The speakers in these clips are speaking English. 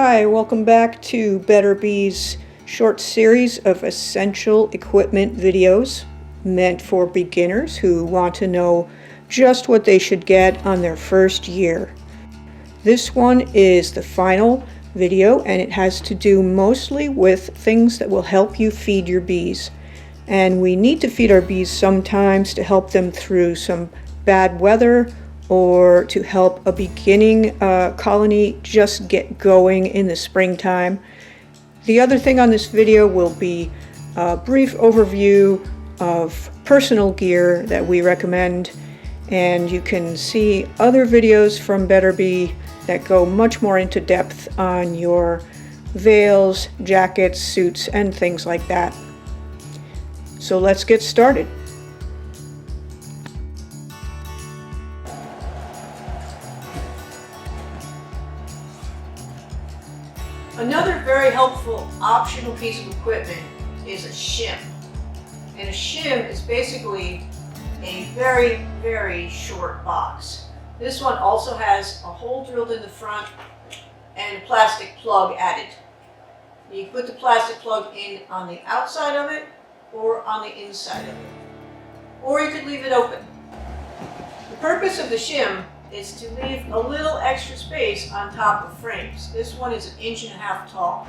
Hi, welcome back to Better Bees' short series of essential equipment videos meant for beginners who want to know just what they should get on their first year. This one is the final video, and it has to do mostly with things that will help you feed your bees. And we need to feed our bees sometimes to help them through some bad weather or to help a beginning colony just get going in the springtime. The other thing on this video will be a brief overview of personal gear that we recommend, and you can see other videos from Better Bee that go much more into depth on your veils, jackets, suits, and things like that. So let's get started. Another very helpful optional piece of equipment is a shim. And a shim is basically a very, very short box. This one also has a hole drilled in the front and a plastic plug added. You can put the plastic plug in on the outside of it or on the inside of it. Or you could leave it open. The purpose of the shim is to leave a little extra space on top of frames. This one is 1.5 inches tall.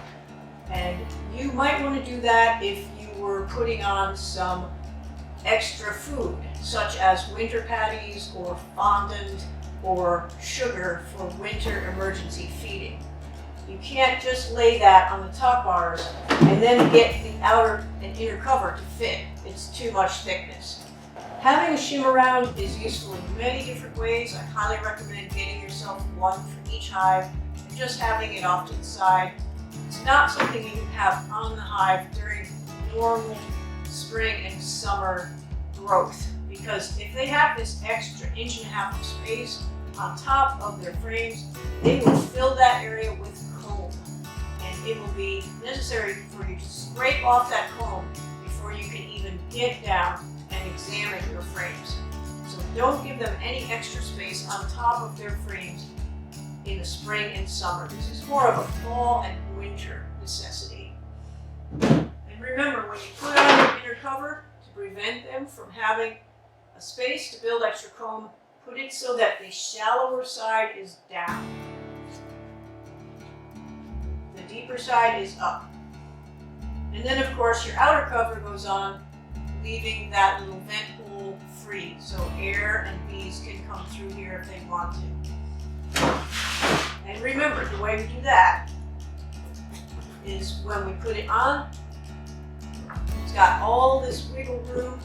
And you might want to do that if you were putting on some extra food, such as winter patties or fondant or sugar for winter emergency feeding. You can't just lay that on the top bars and then get the outer and inner cover to fit. It's too much thickness. Having a shim around is useful in many different ways. I highly recommend getting yourself one for each hive and just having it off to the side. It's not something you can have on the hive during normal spring and summer growth, because if they have this extra 1.5 inches of space on top of their frames, they will fill that area with comb, and it will be necessary for you to scrape off that comb before you can even get down and examine your frames. So don't give them any extra space on top of their frames in the spring and summer. This is more of a fall and winter necessity. And remember, when you put on your inner cover, to prevent them from having a space to build extra comb, put it so that the shallower side is down. The deeper side is up. And then of course your outer cover goes on, leaving that little vent hole free, so air and bees can come through here if they want to. And remember, the way we do that is when we put it on, it's got all this wiggle room,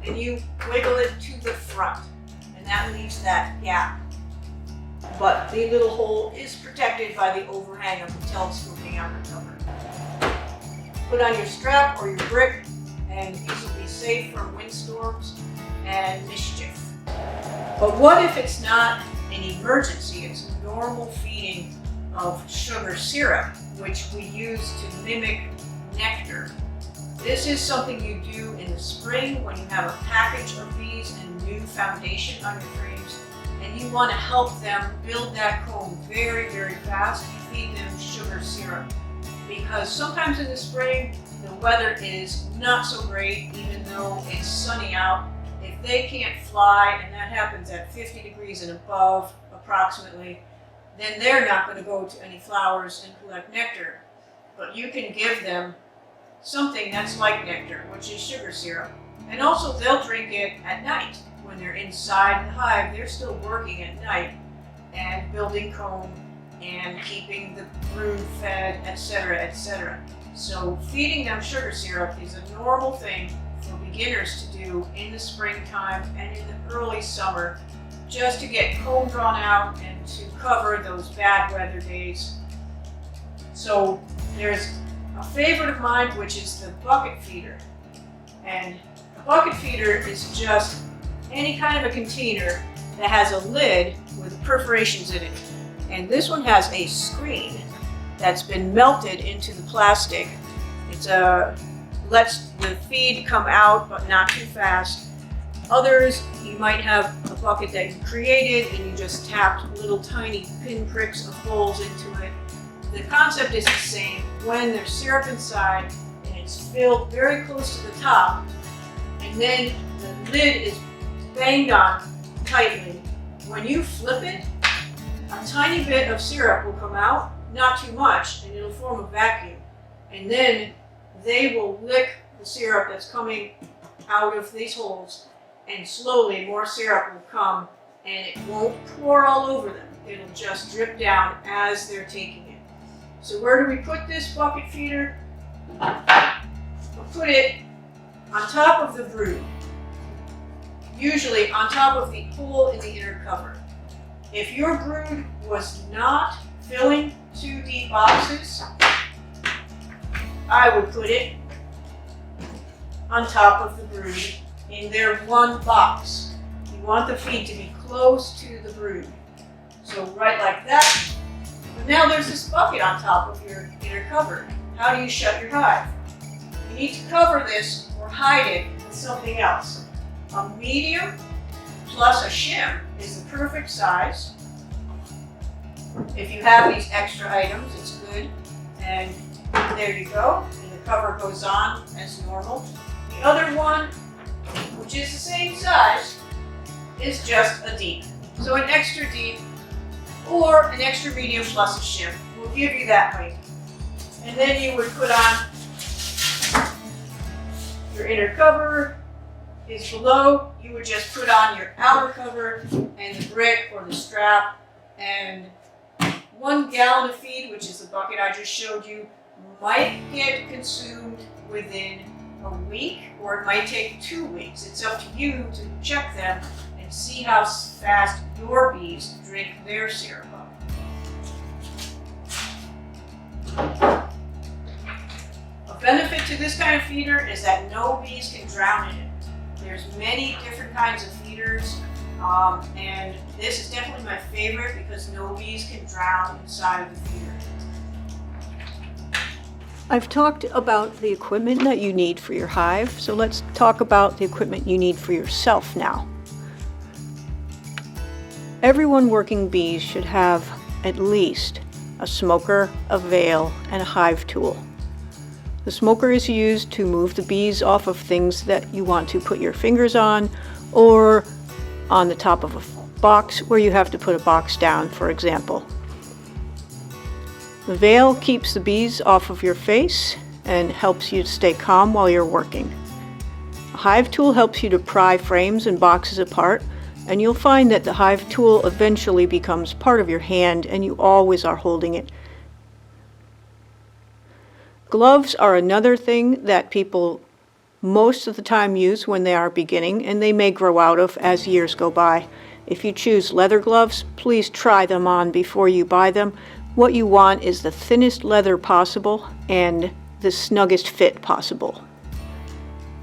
and you wiggle it to the front, and that leaves that gap. But the little hole is protected by the overhang of the telescoping outer cover. Put on your strap or your brick, and these will be safe from windstorms and mischief. But what if it's not an emergency? It's a normal feeding of sugar syrup, which we use to mimic nectar. This is something you do in the spring when you have a package of bees and new foundation on your frames, and you want to help them build that comb very, very fast. You feed them sugar syrup, because sometimes in the spring the weather is not so great, even though it's sunny out. If they can't fly, and that happens at 50 degrees and above approximately, then they're not going to go to any flowers and collect nectar. But you can give them something that's like nectar, which is sugar syrup. And also they'll drink it at night. When they're inside the hive, they're still working at night and building comb and keeping the brood fed, etc., etc. So feeding them sugar syrup is a normal thing for beginners to do in the springtime and in the early summer, just to get comb drawn out and to cover those bad weather days. So there's a favorite of mine, which is the bucket feeder. And a bucket feeder is just any kind of a container that has a lid with perforations in it. And this one has a screen that's been melted into the plastic. It lets the feed come out, but not too fast. Others, you might have a bucket that you created and you just tapped little tiny pin pricks of holes into it. the concept is the same. When there's syrup inside and it's filled very close to the top, and then the lid is banged on tightly, when you flip it, a tiny bit of syrup will come out, not too much, and it'll form a vacuum. And then they will lick the syrup that's coming out of these holes, and slowly more syrup will come, and it won't pour all over them. It'll just drip down as they're taking it. So where do we put this bucket feeder? We'll put it on top of the brood, usually on top of the hole in the inner cover. If your brood was not filling 2 deep boxes, I would put it on top of the brood in their one box. You want the feed to be close to the brood. So right like that. But now there's this bucket on top of your inner cover. How do you shut your hive? You need to cover this or hide it with something else. A medium plus a shim is the perfect size. If you have these extra items, it's good. And there you go. And the cover goes on as normal. The other one, which is the same size, is just a deep. So an extra deep or an extra medium plus a shim will give you that height. And then you would put on your inner cover is below. You would just put on your outer cover and the brick or the strap, and 1 gallon of feed, which is the bucket I just showed you, might get consumed within a week, or it might take 2 weeks. It's up to you to check them and see how fast your bees drink their syrup up. A benefit to this kind of feeder is that no bees can drown in it. There's many different kinds of feeders, and this is definitely my favorite because no bees can drown inside of the feeder. I've talked about the equipment that you need for your hive, so let's talk about the equipment you need for yourself now. Everyone working bees should have at least a smoker, a veil, and a hive tool. The smoker is used to move the bees off of things that you want to put your fingers on, or on the top of a box where you have to put a box down, for example. The veil keeps the bees off of your face and helps you to stay calm while you're working. A hive tool helps you to pry frames and boxes apart, and you'll find that the hive tool eventually becomes part of your hand and you always are holding it. Gloves are another thing that people most of the time use when they are beginning, and they may grow out of as years go by. If you choose leather gloves, please try them on before you buy them. What you want is the thinnest leather possible and the snuggest fit possible.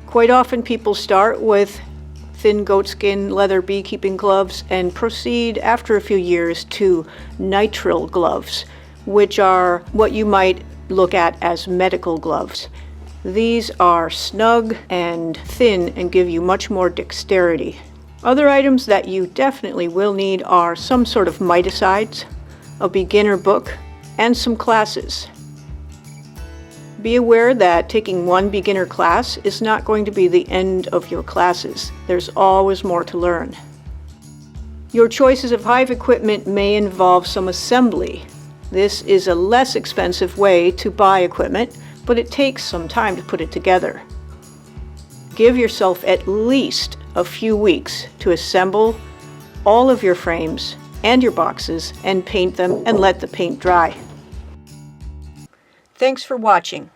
Quite often people start with thin goatskin leather beekeeping gloves and proceed after a few years to nitrile gloves, which are what you might look at as medical gloves. These are snug and thin and give you much more dexterity. Other items that you definitely will need are some sort of miticides, a beginner book, and some classes. Be aware that taking one beginner class is not going to be the end of your classes. There's always more to learn. Your choices of hive equipment may involve some assembly. This is a less expensive way to buy equipment, but it takes some time to put it together. Give yourself at least a few weeks to assemble all of your frames and your boxes and paint them and let the paint dry. Thanks for watching.